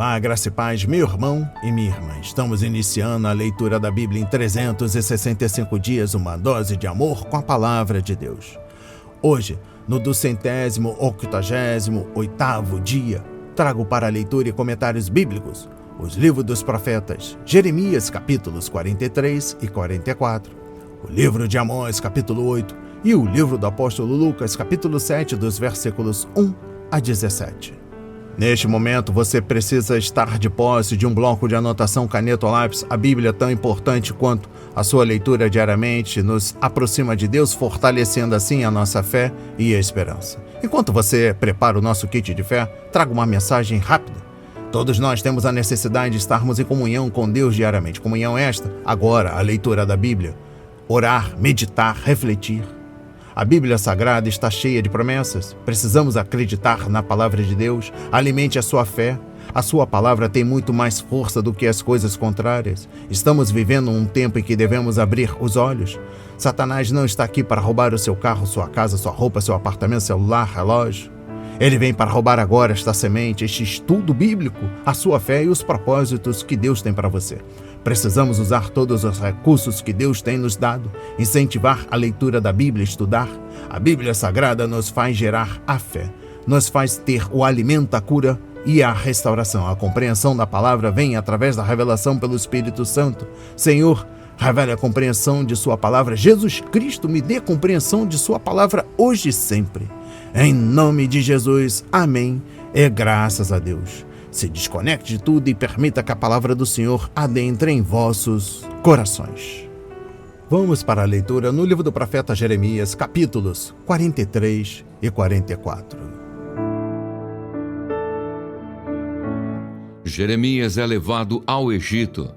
Olá, graça e paz, meu irmão e minha irmã. Estamos iniciando a leitura da Bíblia em 365 dias, uma dose de amor com a Palavra de Deus. Hoje, no 288º dia, trago para a leitura e comentários bíblicos os livros dos profetas Jeremias, capítulos 43 e 44, o livro de Amós, capítulo 8, e o livro do apóstolo Lucas, capítulo 7, dos versículos 1 a 17. Neste momento, você precisa estar de posse de um bloco de anotação, caneta ou lápis. A Bíblia, tão importante quanto a sua leitura diariamente, nos aproxima de Deus, fortalecendo assim a nossa fé e a esperança. Enquanto você prepara o nosso kit de fé, trago uma mensagem rápida. Todos nós temos a necessidade de estarmos em comunhão com Deus diariamente. Comunhão esta, agora, a leitura da Bíblia. Orar, meditar, refletir. A Bíblia Sagrada está cheia de promessas. Precisamos acreditar na palavra de Deus. Alimente a sua fé. A sua palavra tem muito mais força do que as coisas contrárias. Estamos vivendo um tempo em que devemos abrir os olhos. Satanás não está aqui para roubar o seu carro, sua casa, sua roupa, seu apartamento, celular, relógio. Ele vem para roubar agora esta semente, este estudo bíblico, a sua fé e os propósitos que Deus tem para você. Precisamos usar todos os recursos que Deus tem nos dado, incentivar a leitura da Bíblia, estudar. A Bíblia Sagrada nos faz gerar a fé, nos faz ter o alimento, a cura e a restauração. A compreensão da palavra vem através da revelação pelo Espírito Santo. Senhor, revele a compreensão de sua palavra. Jesus Cristo, me dê compreensão de sua palavra hoje e sempre. Em nome de Jesus, amém. E graças a Deus. Se desconecte de tudo e permita que a palavra do Senhor adentre em vossos corações. Vamos para a leitura no livro do profeta Jeremias, capítulos 43 e 44. Jeremias é levado ao Egito.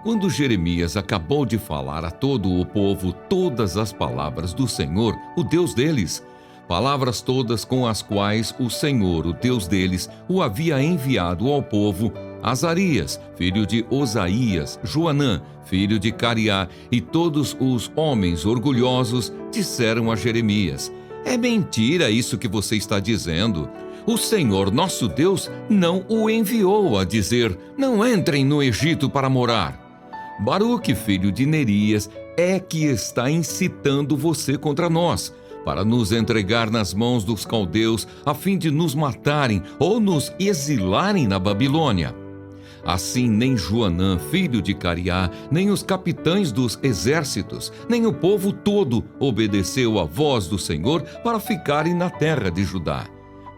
Quando Jeremias acabou de falar a todo o povo todas as palavras do Senhor, o Deus deles, palavras todas com as quais o Senhor, o Deus deles, o havia enviado ao povo, Azarias, filho de Osaías, Joanã, filho de Cariá, e todos os homens orgulhosos disseram a Jeremias: é mentira isso que você está dizendo. O Senhor, nosso Deus, não o enviou a dizer: não entrem no Egito para morar. Baruque, filho de Nerias, é que está incitando você contra nós, para nos entregar nas mãos dos caldeus, a fim de nos matarem ou nos exilarem na Babilônia. Assim, nem Joanã, filho de Cariá, nem os capitães dos exércitos, nem o povo todo obedeceu à voz do Senhor para ficarem na terra de Judá.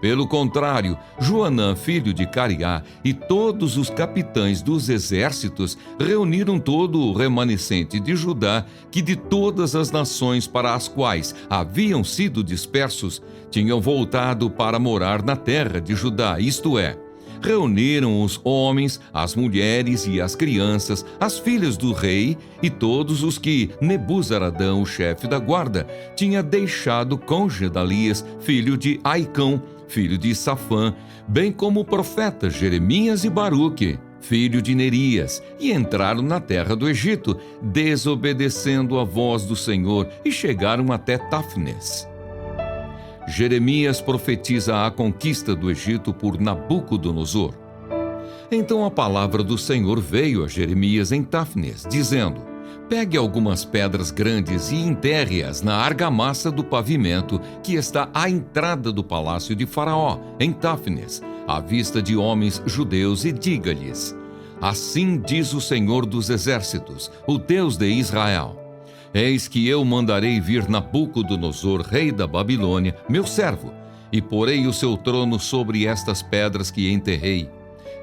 Pelo contrário, Joanã, filho de Cariá, e todos os capitães dos exércitos reuniram todo o remanescente de Judá, que de todas as nações para as quais haviam sido dispersos, tinham voltado para morar na terra de Judá, isto é, reuniram os homens, as mulheres e as crianças, as filhas do rei e todos os que Nebuzaradã, o chefe da guarda, tinha deixado com Gedalias, filho de Aicão, filho de Safã, bem como o profeta Jeremias e Baruque, filho de Nerias, e entraram na terra do Egito, desobedecendo a voz do Senhor, e chegaram até Táfnis. Jeremias profetiza a conquista do Egito por Nabucodonosor. Então a palavra do Senhor veio a Jeremias em Táfnis, dizendo: pegue algumas pedras grandes e enterre-as na argamassa do pavimento que está à entrada do palácio de Faraó, em Táfnis, à vista de homens judeus, e diga-lhes: assim diz o Senhor dos Exércitos, o Deus de Israel: eis que eu mandarei vir Nabucodonosor, rei da Babilônia, meu servo, e porei o seu trono sobre estas pedras que enterrei.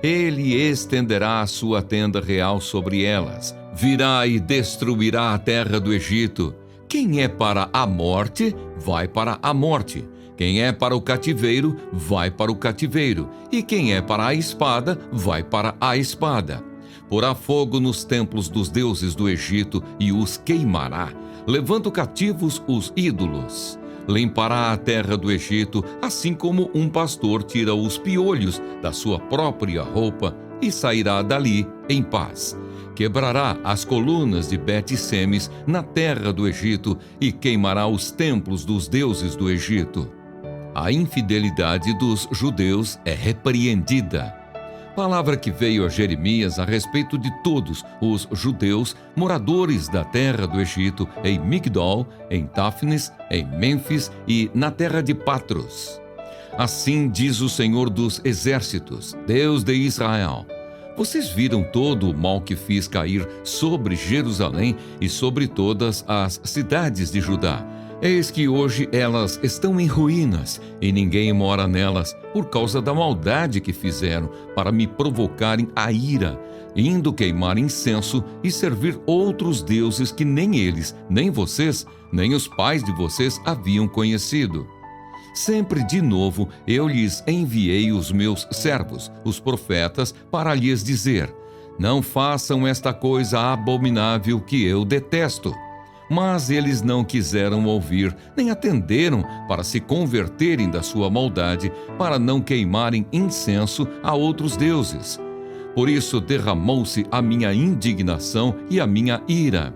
Ele estenderá a sua tenda real sobre elas, virá e destruirá a terra do Egito. Quem é para a morte, vai para a morte. Quem é para o cativeiro, vai para o cativeiro. E quem é para a espada, vai para a espada. Porá fogo nos templos dos deuses do Egito e os queimará, levando cativos os ídolos. Limpará a terra do Egito, assim como um pastor tira os piolhos da sua própria roupa, e sairá dali em paz. Quebrará as colunas de Bet-Semes na terra do Egito e queimará os templos dos deuses do Egito. A infidelidade dos judeus é repreendida. palavra que veio a Jeremias a respeito de todos os judeus moradores da terra do Egito, em Migdol, em Táfnis, em Mênfis e na terra de Patros. Assim diz o Senhor dos Exércitos, Deus de Israel: vocês viram todo o mal que fiz cair sobre Jerusalém e sobre todas as cidades de Judá. Eis que hoje elas estão em ruínas, e ninguém mora nelas, por causa da maldade que fizeram para me provocarem a ira, indo queimar incenso e servir outros deuses que nem eles, nem vocês, nem os pais de vocês haviam conhecido. Sempre de novo eu lhes enviei os meus servos, os profetas, para lhes dizer: não façam esta coisa abominável que eu detesto. Mas eles não quiseram ouvir, nem atenderam para se converterem da sua maldade, para não queimarem incenso a outros deuses. Por isso derramou-se a minha indignação e a minha ira,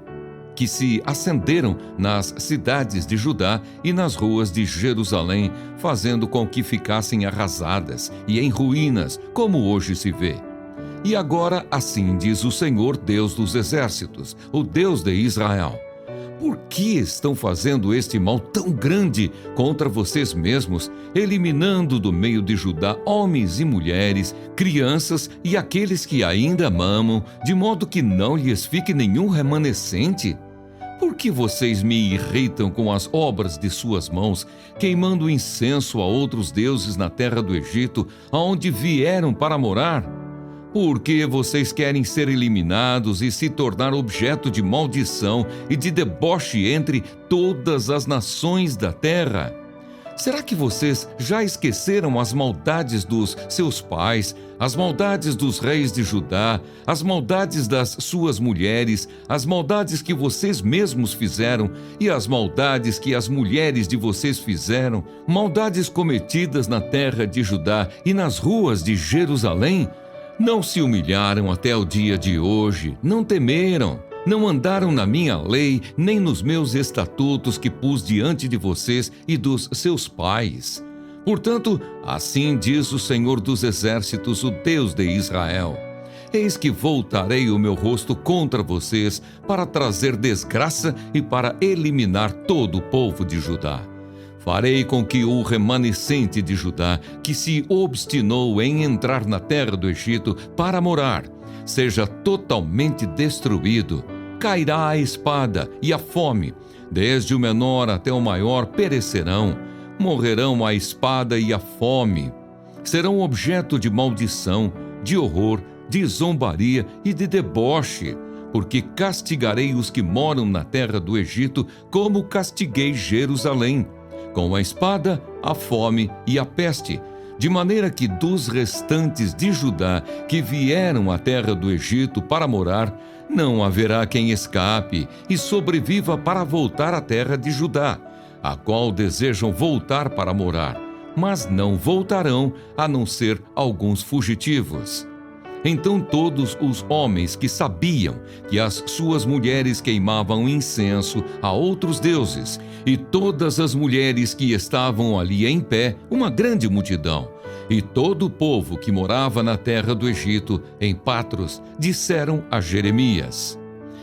que se acenderam nas cidades de Judá e nas ruas de Jerusalém, fazendo com que ficassem arrasadas e em ruínas, como hoje se vê. E agora assim diz o Senhor Deus dos Exércitos, o Deus de Israel: por que estão fazendo este mal tão grande contra vocês mesmos, eliminando do meio de Judá homens e mulheres, crianças e aqueles que ainda mamam, de modo que não lhes fique nenhum remanescente? Por que vocês me irritam com as obras de suas mãos, queimando incenso a outros deuses na terra do Egito, aonde vieram para morar? Por que vocês querem ser eliminados e se tornar objeto de maldição e de deboche entre todas as nações da terra? Será que vocês já esqueceram as maldades dos seus pais, as maldades dos reis de Judá, as maldades das suas mulheres, as maldades que vocês mesmos fizeram e as maldades que as mulheres de vocês fizeram, maldades cometidas na terra de Judá e nas ruas de Jerusalém? Não se humilharam até o dia de hoje, não temeram, não andaram na minha lei, nem nos meus estatutos que pus diante de vocês e dos seus pais. Portanto, assim diz o Senhor dos Exércitos, o Deus de Israel: eis que voltarei o meu rosto contra vocês para trazer desgraça e para eliminar todo o povo de Judá. Farei com que o remanescente de Judá, que se obstinou em entrar na terra do Egito para morar, seja totalmente destruído. Cairá a espada e a fome, desde o menor até o maior perecerão. Morrerão a espada e a fome. Serão objeto de maldição, de horror, de zombaria e de deboche, porque castigarei os que moram na terra do Egito como castiguei Jerusalém, com a espada, a fome e a peste, de maneira que dos restantes de Judá que vieram à terra do Egito para morar, não haverá quem escape e sobreviva para voltar à terra de Judá, a qual desejam voltar para morar, mas não voltarão, a não ser alguns fugitivos. Então todos os homens que sabiam que as suas mulheres queimavam incenso a outros deuses, e todas as mulheres que estavam ali em pé, uma grande multidão, e todo o povo que morava na terra do Egito, em Patros, disseram a Jeremias: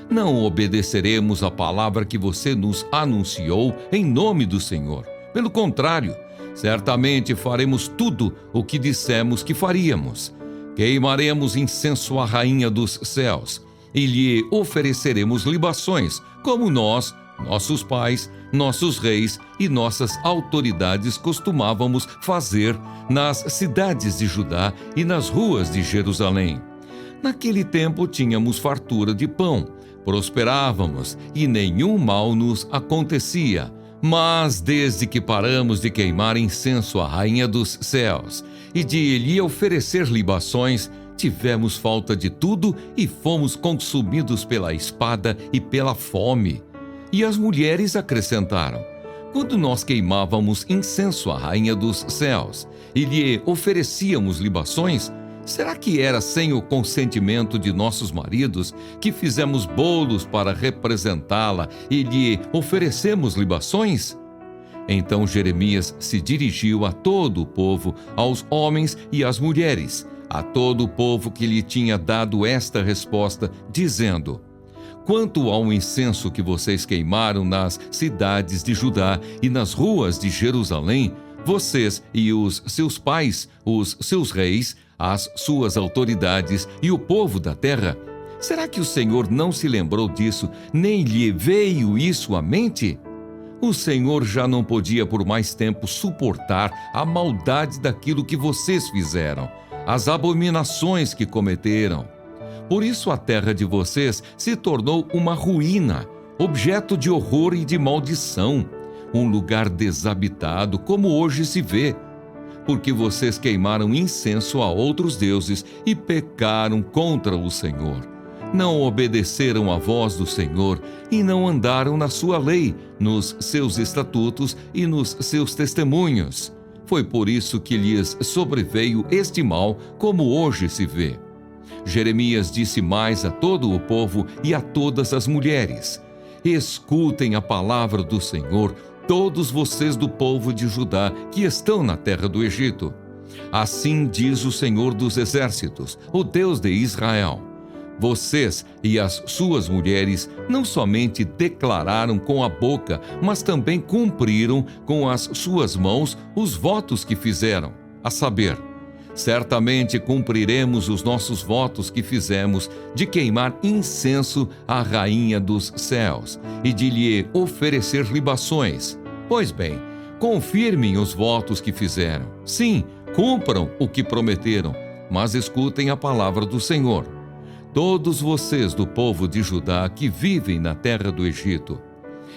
não obedeceremos à palavra que você nos anunciou em nome do Senhor. Pelo contrário, certamente faremos tudo o que dissemos que faríamos. Queimaremos incenso à rainha dos céus e lhe ofereceremos libações, como nós, nossos pais, nossos reis e nossas autoridades costumávamos fazer nas cidades de Judá e nas ruas de Jerusalém. Naquele tempo tínhamos fartura de pão, prosperávamos e nenhum mal nos acontecia. Mas desde que paramos de queimar incenso à rainha dos céus e de lhe oferecer libações, tivemos falta de tudo e fomos consumidos pela espada e pela fome. E as mulheres acrescentaram: quando nós queimávamos incenso à rainha dos céus e lhe oferecíamos libações, será que era sem o consentimento de nossos maridos que fizemos bolos para representá-la e lhe oferecemos libações? Então Jeremias se dirigiu a todo o povo, aos homens e às mulheres, a todo o povo que lhe tinha dado esta resposta, dizendo: quanto ao incenso que vocês queimaram nas cidades de Judá e nas ruas de Jerusalém, vocês e os seus pais, os seus reis, as suas autoridades e o povo da terra, será que o Senhor não se lembrou disso, nem lhe veio isso à mente? O Senhor já não podia por mais tempo suportar a maldade daquilo que vocês fizeram, as abominações que cometeram. Por isso a terra de vocês se tornou uma ruína, objeto de horror e de maldição, um lugar desabitado, como hoje se vê, porque vocês queimaram incenso a outros deuses e pecaram contra o Senhor. Não obedeceram à voz do Senhor e não andaram na sua lei, nos seus estatutos e nos seus testemunhos. Foi por isso que lhes sobreveio este mal, como hoje se vê. Jeremias disse mais a todo o povo e a todas as mulheres: escutem a palavra do Senhor, todos vocês do povo de Judá que estão na terra do Egito. Assim diz o Senhor dos Exércitos, o Deus de Israel: vocês e as suas mulheres não somente declararam com a boca, mas também cumpriram com as suas mãos os votos que fizeram, a saber, certamente cumpriremos os nossos votos que fizemos de queimar incenso à Rainha dos Céus e de lhe oferecer libações. Pois bem, confirmem os votos que fizeram. Sim, cumpram o que prometeram, mas escutem a palavra do Senhor. Todos vocês do povo de Judá que vivem na terra do Egito,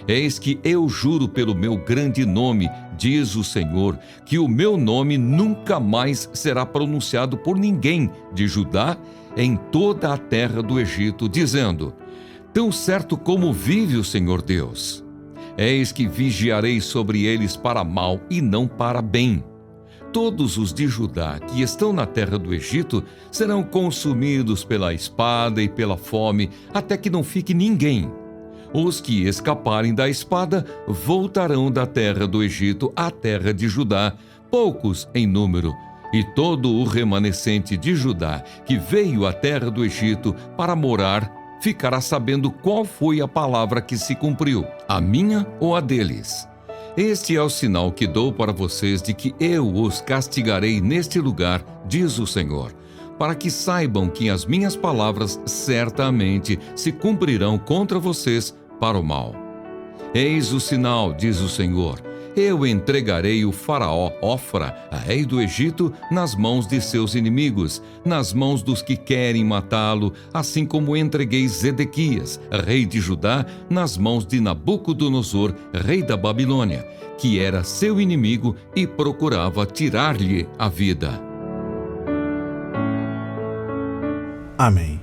eis que eu juro pelo meu grande nome, diz o Senhor, que o meu nome nunca mais será pronunciado por ninguém de Judá em toda a terra do Egito, dizendo: tão certo como vive o Senhor Deus, eis que vigiarei sobre eles para mal e não para bem. Todos os de Judá que estão na terra do Egito serão consumidos pela espada e pela fome, até que não fique ninguém. Os que escaparem da espada voltarão da terra do Egito à terra de Judá, poucos em número, e todo o remanescente de Judá que veio à terra do Egito para morar ficará sabendo qual foi a palavra que se cumpriu, a minha ou a deles. Este é o sinal que dou para vocês de que eu os castigarei neste lugar, diz o Senhor, para que saibam que as minhas palavras certamente se cumprirão contra vocês para o mal. Eis o sinal, diz o Senhor: eu entregarei o faraó Ofra, a rei do Egito, nas mãos de seus inimigos, nas mãos dos que querem matá-lo, assim como entreguei Zedequias, rei de Judá, nas mãos de Nabucodonosor, rei da Babilônia, que era seu inimigo e procurava tirar-lhe a vida. Amém.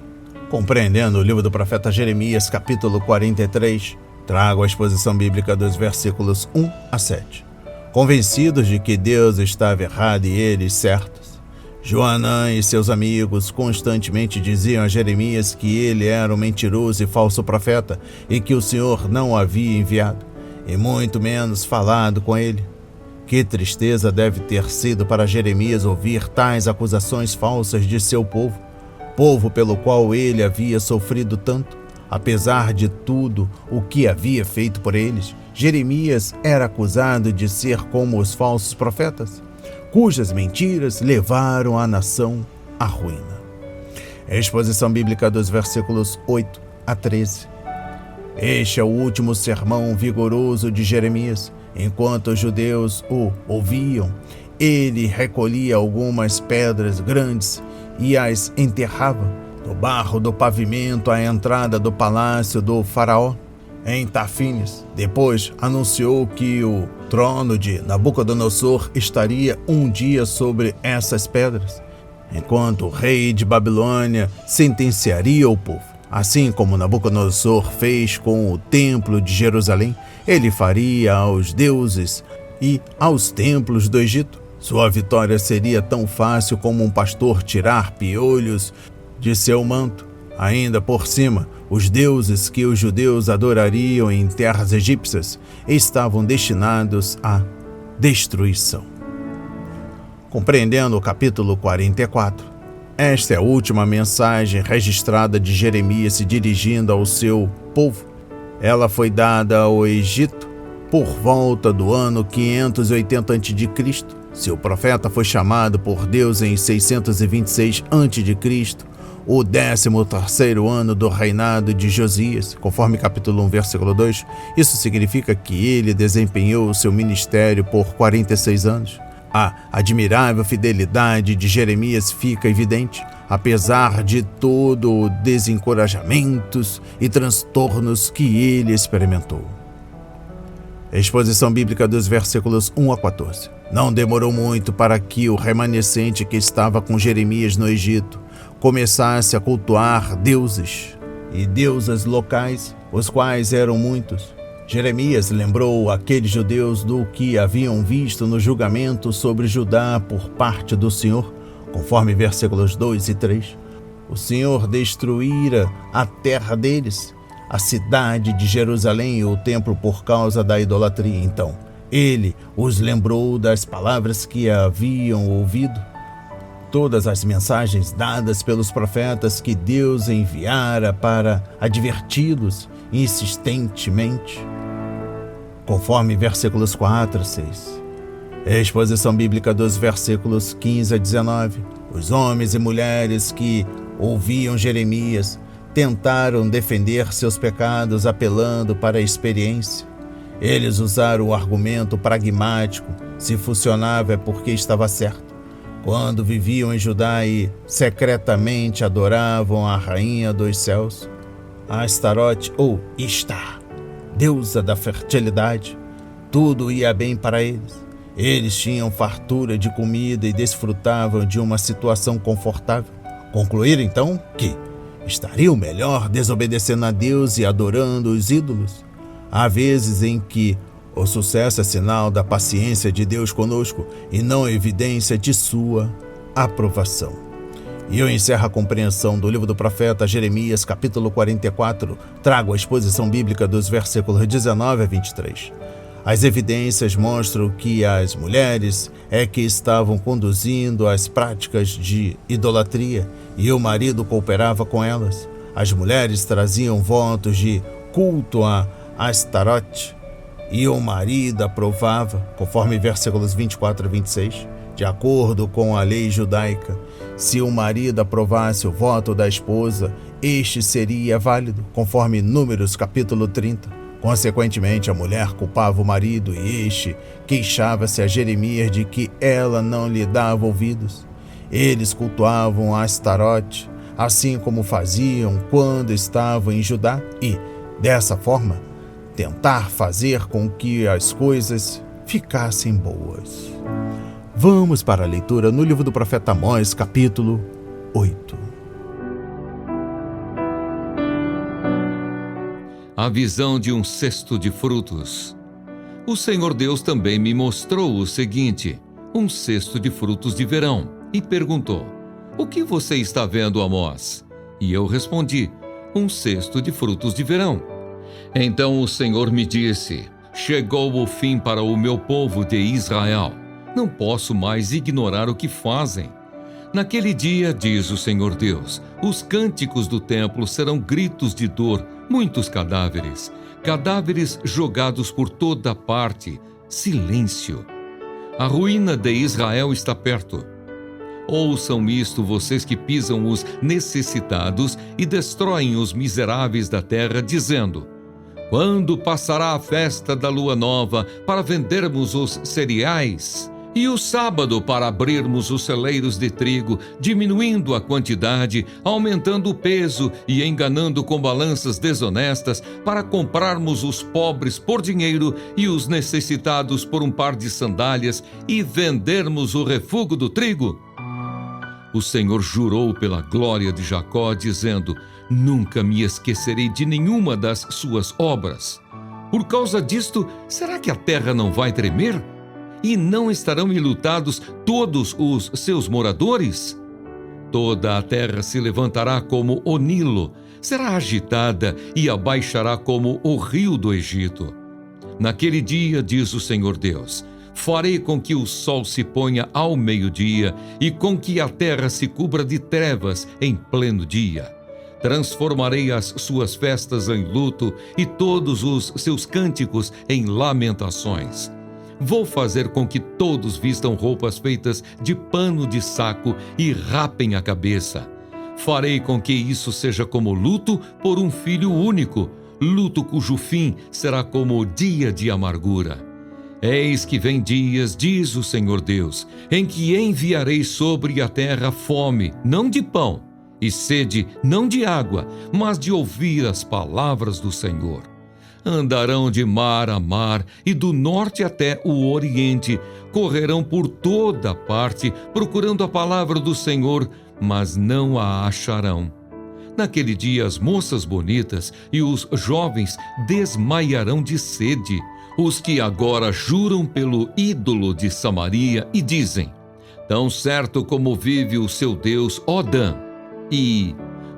Compreendendo o livro do profeta Jeremias, capítulo 43, trago a exposição bíblica dos versículos 1 a 7. Convencidos de que Deus estava errado e eles certos, Joanã e seus amigos constantemente diziam a Jeremias que ele era um mentiroso e falso profeta e que o Senhor não o havia enviado, e muito menos falado com ele. Que tristeza deve ter sido para Jeremias ouvir tais acusações falsas de seu povo pelo qual ele havia sofrido tanto. Apesar de tudo o que havia feito por eles, Jeremias era acusado de ser como os falsos profetas, cujas mentiras levaram a nação à ruína. Exposição bíblica dos versículos 8 a 13. Este é o último sermão vigoroso de Jeremias. Enquanto os judeus o ouviam, ele recolhia algumas pedras grandes e as enterrava no barro do pavimento à entrada do palácio do faraó, em Tafines. Depois anunciou que o trono de Nabucodonosor estaria um dia sobre essas pedras, enquanto o rei de Babilônia sentenciaria o povo. Assim como Nabucodonosor fez com o templo de Jerusalém, ele faria aos deuses e aos templos do Egito. Sua vitória seria tão fácil como um pastor tirar piolhos de seu manto. Ainda por cima, os deuses que os judeus adorariam em terras egípcias estavam destinados à destruição. Compreendendo o capítulo 44, Esta é a última mensagem registrada de Jeremias se dirigindo ao seu povo. Ela foi dada ao Egito por volta do ano 580 a.C. Seu profeta foi chamado por Deus em 626 a.C., o 13º ano do reinado de Josias, conforme capítulo 1, versículo 2. Isso significa que ele desempenhou o seu ministério por 46 anos. A admirável fidelidade de Jeremias fica evidente, apesar de todo o desencorajamentos e transtornos que ele experimentou. Exposição bíblica dos versículos 1 a 14. Não demorou muito para que o remanescente que estava com Jeremias no Egito começasse a cultuar deuses e deusas locais, os quais eram muitos. Jeremias lembrou aqueles judeus do que haviam visto no julgamento sobre Judá por parte do Senhor, conforme versículos 2 e 3. O Senhor destruíra a terra deles, a cidade de Jerusalém e o templo por causa da idolatria. Então, ele os lembrou das palavras que haviam ouvido, todas as mensagens dadas pelos profetas que Deus enviara para adverti-los insistentemente, conforme versículos 4 a 6. Exposição bíblica dos versículos 15 a 19. Os homens e mulheres que ouviam Jeremias tentaram defender seus pecados apelando para a experiência. Eles usaram o argumento pragmático: se funcionava é porque estava certo. Quando viviam em Judá e secretamente adoravam a rainha dos céus, Astarote ou Ishtar, deusa da fertilidade, tudo ia bem para eles. Eles tinham fartura de comida e desfrutavam de uma situação confortável. Concluíram então que estariam melhor desobedecendo a Deus e adorando os ídolos. Há vezes em que o sucesso é sinal da paciência de Deus conosco e não evidência de sua aprovação. E eu encerro a compreensão do livro do profeta Jeremias, capítulo 44. Trago a exposição bíblica dos versículos 19 a 23. As evidências mostram que as mulheres é que estavam conduzindo as práticas de idolatria e o marido cooperava com elas. As mulheres traziam votos de culto a Astarote e o marido aprovava, conforme versículos 24 a 26. De acordo com a lei judaica, se o marido aprovasse o voto da esposa, este seria válido, conforme Números capítulo 30. Consequentemente, a mulher culpava o marido e este queixava-se a Jeremias de que ela não lhe dava ouvidos. Eles cultuavam Astarote, assim como faziam quando estavam em Judá, e, dessa forma, tentar fazer com que as coisas ficassem boas. Vamos para a leitura no livro do profeta Amós, capítulo 8. A visão de um cesto de frutos. O Senhor Deus também me mostrou o seguinte: um cesto de frutos de verão, e perguntou: o que você está vendo, Amós? E eu respondi: um cesto de frutos de verão. Então o Senhor me disse: chegou o fim para o meu povo de Israel. Não posso mais ignorar o que fazem. Naquele dia, diz o Senhor Deus, os cânticos do templo serão gritos de dor, muitos cadáveres jogados por toda parte, silêncio. A ruína de Israel está perto. Ouçam isto, vocês que pisam os necessitados e destroem os miseráveis da terra, dizendo: quando passará a festa da lua nova para vendermos os cereais? E o sábado para abrirmos os celeiros de trigo, diminuindo a quantidade, aumentando o peso e enganando com balanças desonestas para comprarmos os pobres por dinheiro e os necessitados por um par de sandálias e vendermos o refúgio do trigo? O Senhor jurou pela glória de Jacó, dizendo: nunca me esquecerei de nenhuma das suas obras. Por causa disto, será que a terra não vai tremer? E não estarão enlutados todos os seus moradores? Toda a terra se levantará como o Nilo, será agitada e abaixará como o rio do Egito. Naquele dia, diz o Senhor Deus, Farei com que o sol se ponha ao meio-dia e com que a terra se cubra de trevas em pleno dia. Transformarei as suas festas em luto e todos os seus cânticos em lamentações. Vou fazer com que todos vistam roupas feitas de pano de saco e rapem a cabeça. Farei com que isso seja como luto por um filho único, luto cujo fim será como o dia de amargura. Eis que vem dias, diz o Senhor Deus, em que enviarei sobre a terra fome, não de pão, e sede, não de água, mas de ouvir as palavras do Senhor. Andarão de mar a mar e do norte até o oriente, correrão por toda parte, procurando a palavra do Senhor, mas não a acharão. Naquele dia as moças bonitas e os jovens desmaiarão de sede, os que agora juram pelo ídolo de Samaria e dizem: tão certo como vive o seu Deus, ó Dan, e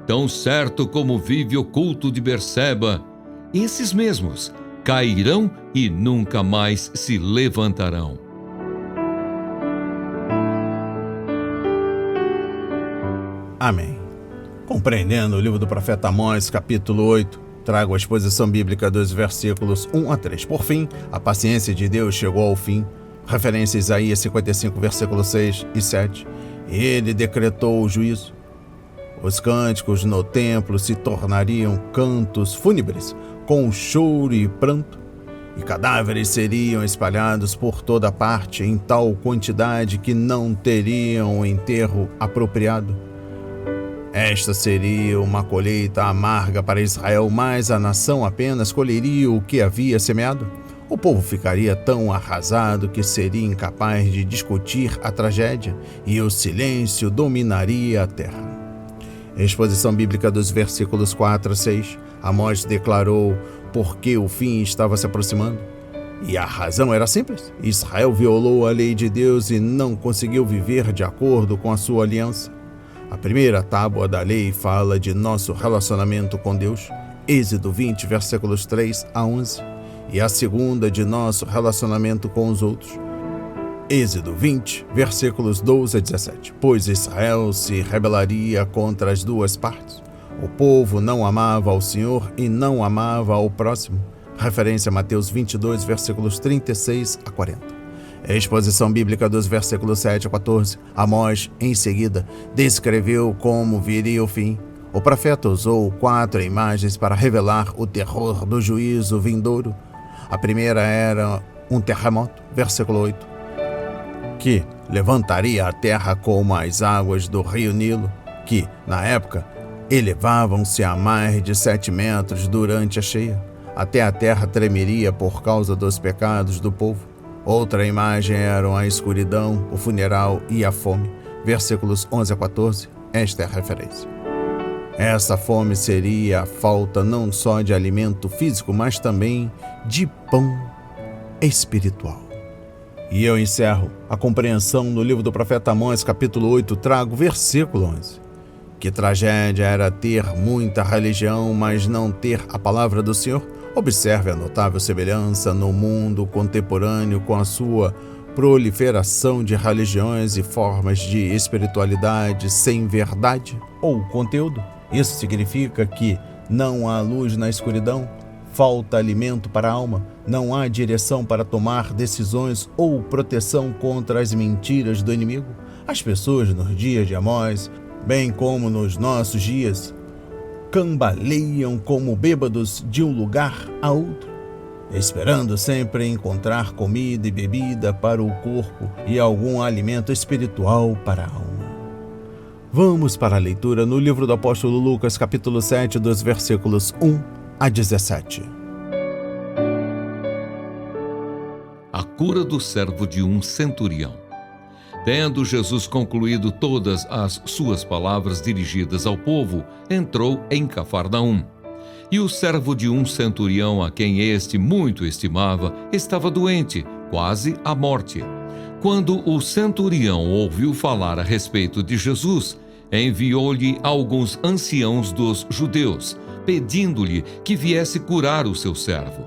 tão certo como vive o culto de Berseba, esses mesmos cairão e nunca mais se levantarão. Amém. Compreendendo o livro do profeta Amós, capítulo 8, trago a exposição bíblica dos versículos 1 a 3. Por fim, a paciência de Deus chegou ao fim. Referência a Isaías 55, versículos 6 e 7. Ele decretou o juízo. Os cânticos no templo se tornariam cantos fúnebres, com choro e pranto, e cadáveres seriam espalhados por toda parte em tal quantidade que não teriam um enterro apropriado. Esta seria uma colheita amarga para Israel, mas a nação apenas colheria o que havia semeado. O povo ficaria tão arrasado que seria incapaz de discutir a tragédia, e o silêncio dominaria a terra. Exposição bíblica dos versículos 4 a 6. Amós declarou porque o fim estava se aproximando. E a razão era simples. Israel violou a lei de Deus e não conseguiu viver de acordo com a sua aliança. A primeira tábua da lei fala de nosso relacionamento com Deus, Êxodo 20, versículos 3 a 11. E a segunda de nosso relacionamento com os outros, Êxodo 20, versículos 12 a 17. Pois Israel se rebelaria contra as duas partes. O povo não amava ao Senhor e não amava ao próximo. Referência a Mateus 22, versículos 36 a 40. A exposição bíblica dos versículos 7 a 14. Amós, em seguida, descreveu como viria o fim. O profeta usou 4 imagens para revelar o terror do juízo vindouro. A primeira era um terremoto, versículo 8, que levantaria a terra como as águas do rio Nilo, que, na época, elevavam-se a mais de 7 metros durante a cheia. Até a terra tremeria por causa dos pecados do povo. Outra imagem eram a escuridão, o funeral e a fome. Versículos 11 a 14, esta é a referência. Essa fome seria a falta não só de alimento físico, mas também de pão espiritual. E eu encerro a compreensão no livro do profeta Amós, capítulo 8, trago versículo 11. Que tragédia era ter muita religião, mas não ter a palavra do Senhor? Observe a notável semelhança no mundo contemporâneo com a sua proliferação de religiões e formas de espiritualidade sem verdade ou conteúdo. Isso significa que não há luz na escuridão, falta alimento para a alma, não há direção para tomar decisões ou proteção contra as mentiras do inimigo. As pessoas nos dias de Amós, bem como nos nossos dias, cambaleiam como bêbados de um lugar a outro, esperando sempre encontrar comida e bebida para o corpo e algum alimento espiritual para a alma. Vamos para a leitura no livro do apóstolo Lucas, capítulo 7, dos versículos 1 a 17. A cura do servo de um centurião. Tendo Jesus concluído todas as suas palavras dirigidas ao povo, entrou em Cafarnaum. E o servo de um centurião, a quem este muito estimava, estava doente, quase à morte. Quando o centurião ouviu falar a respeito de Jesus, enviou-lhe alguns anciãos dos judeus, pedindo-lhe que viesse curar o seu servo.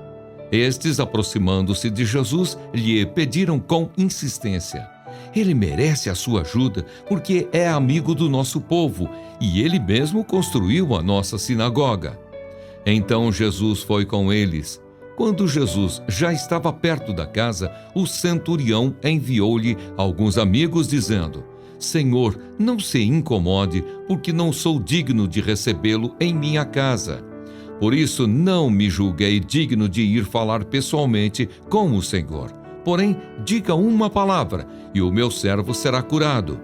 Estes, aproximando-se de Jesus, lhe pediram com insistência: ele merece a sua ajuda, porque é amigo do nosso povo e ele mesmo construiu a nossa sinagoga. Então Jesus foi com eles. Quando Jesus já estava perto da casa, o centurião enviou-lhe alguns amigos, dizendo: Senhor, não se incomode, porque não sou digno de recebê-lo em minha casa. Por isso não me julguei digno de ir falar pessoalmente com o Senhor. Porém, diga uma palavra, e o meu servo será curado.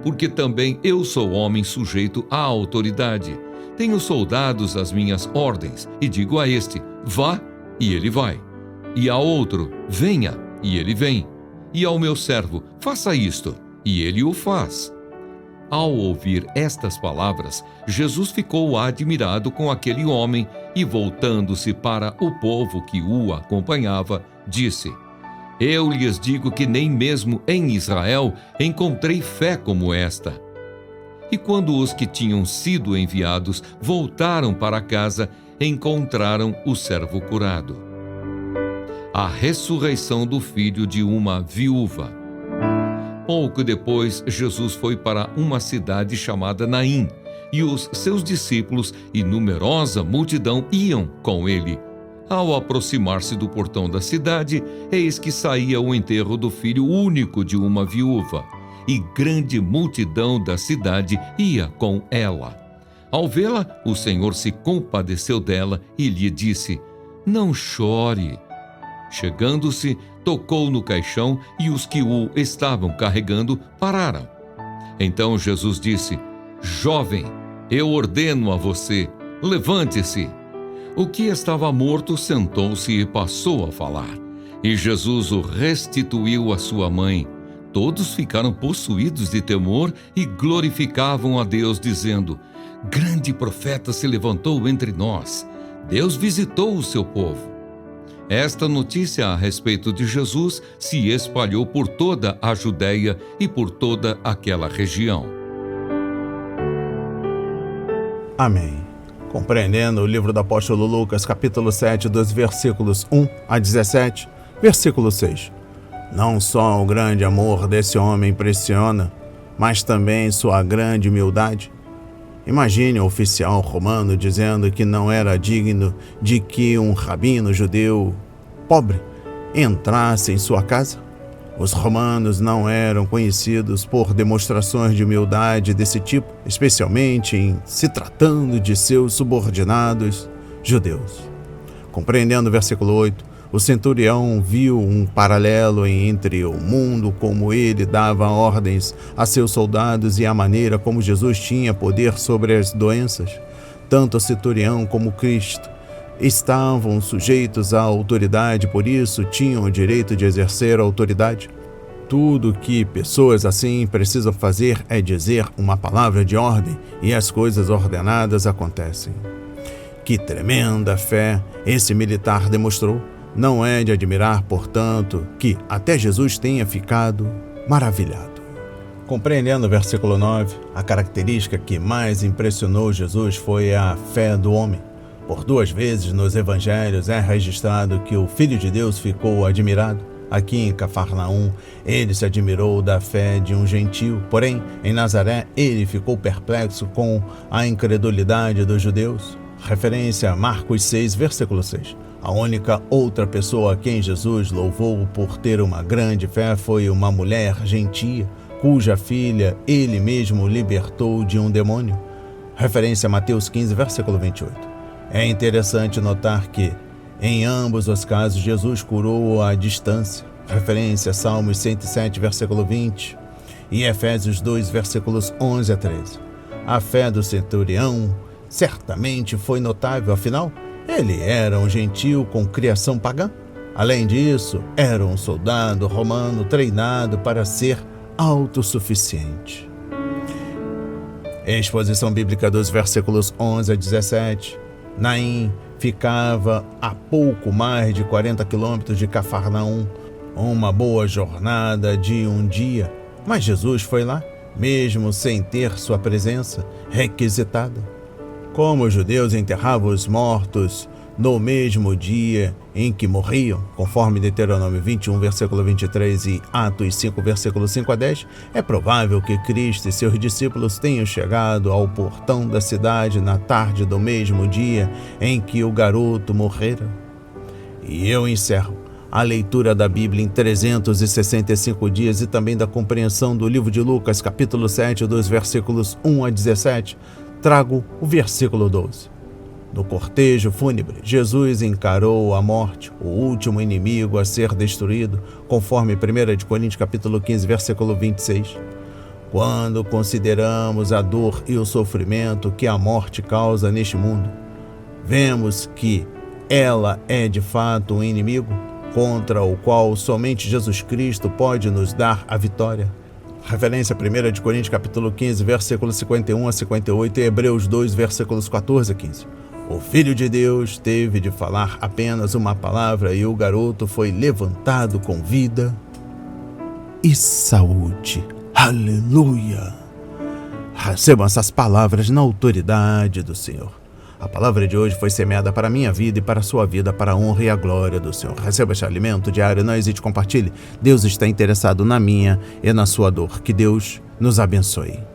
Porque também eu sou homem sujeito à autoridade. Tenho soldados às minhas ordens, e digo a este: vá, e ele vai. E a outro: venha, e ele vem. E ao meu servo: faça isto, e ele o faz. Ao ouvir estas palavras, Jesus ficou admirado com aquele homem e, voltando-se para o povo que o acompanhava, disse: Eu lhes digo que nem mesmo em Israel encontrei fé como esta. E quando os que tinham sido enviados voltaram para casa, encontraram o servo curado. A ressurreição do filho de uma viúva. Pouco depois, Jesus foi para uma cidade chamada Naim, e os seus discípulos e numerosa multidão iam com ele. Ao aproximar-se do portão da cidade, eis que saía o enterro do filho único de uma viúva, e grande multidão da cidade ia com ela. Ao vê-la, o Senhor se compadeceu dela e lhe disse: Não chore. Chegando-se, tocou no caixão e os que o estavam carregando pararam. Então Jesus disse: Jovem, eu ordeno a você, levante-se. O que estava morto sentou-se e passou a falar. E Jesus o restituiu à sua mãe. Todos ficaram possuídos de temor e glorificavam a Deus, dizendo: Grande profeta se levantou entre nós. Deus visitou o seu povo. Esta notícia a respeito de Jesus se espalhou por toda a Judéia e por toda aquela região. Amém. Compreendendo o livro do apóstolo Lucas, capítulo 7, dos versículos 1 a 17, versículo 6. Não só o grande amor desse homem impressiona, mas também sua grande humildade. Imagine o oficial romano dizendo que não era digno de que um rabino judeu pobre entrasse em sua casa. Os romanos não eram conhecidos por demonstrações de humildade desse tipo, especialmente em se tratando de seus subordinados judeus. Compreendendo o versículo 8, o centurião viu um paralelo entre o mundo, como ele dava ordens a seus soldados, e a maneira como Jesus tinha poder sobre as doenças. Tanto o centurião como Cristo estavam sujeitos à autoridade, por isso tinham o direito de exercer a autoridade. Tudo que pessoas assim precisam fazer é dizer uma palavra de ordem e as coisas ordenadas acontecem. Que tremenda fé esse militar demonstrou! Não é de admirar, portanto, que até Jesus tenha ficado maravilhado. Compreendendo o versículo 9, a característica que mais impressionou Jesus foi a fé do homem. Por 2 vezes nos evangelhos é registrado que o Filho de Deus ficou admirado. Aqui em Cafarnaum, ele se admirou da fé de um gentio. Porém, em Nazaré, ele ficou perplexo com a incredulidade dos judeus. Referência a Marcos 6, versículo 6. A única outra pessoa a quem Jesus louvou por ter uma grande fé foi uma mulher gentia, cuja filha ele mesmo libertou de um demônio. Referência a Mateus 15, versículo 28. É interessante notar que, em ambos os casos, Jesus curou à distância. Referência a Salmos 107, versículo 20 e Efésios 2, versículos 11 a 13. A fé do centurião certamente foi notável, afinal, ele era um gentio com criação pagã. Além disso, era um soldado romano treinado para ser autossuficiente. Exposição bíblica dos versículos 11 a 17. Naim ficava a pouco mais de 40 quilômetros de Cafarnaum, uma boa jornada de um dia. Mas Jesus foi lá, mesmo sem ter sua presença requisitada. Como os judeus enterravam os mortos no mesmo dia em que morriam, conforme Deuteronômio 21, versículo 23 e Atos 5, versículo 5 a 10, é provável que Cristo e seus discípulos tenham chegado ao portão da cidade na tarde do mesmo dia em que o garoto morrera. E eu encerro a leitura da Bíblia em 365 dias e também da compreensão do livro de Lucas, capítulo 7, dos versículos 1 a 17, trago o versículo 12. No cortejo fúnebre, Jesus encarou a morte, o último inimigo a ser destruído, conforme 1 Coríntios capítulo 15, versículo 26. Quando consideramos a dor e o sofrimento que a morte causa neste mundo, vemos que ela é de fato um inimigo contra o qual somente Jesus Cristo pode nos dar a vitória. Referência a 1 Coríntios capítulo 15, versículos 51 a 58 e Hebreus 2, versículos 14 a 15. O Filho de Deus teve de falar apenas uma palavra e o garoto foi levantado com vida e saúde. Aleluia! Recebam essas palavras na autoridade do Senhor. A palavra de hoje foi semeada para a minha vida e para a sua vida, para a honra e a glória do Senhor. Receba este alimento diário, não hesite, compartilhe. Deus está interessado na minha e na sua dor. Que Deus nos abençoe.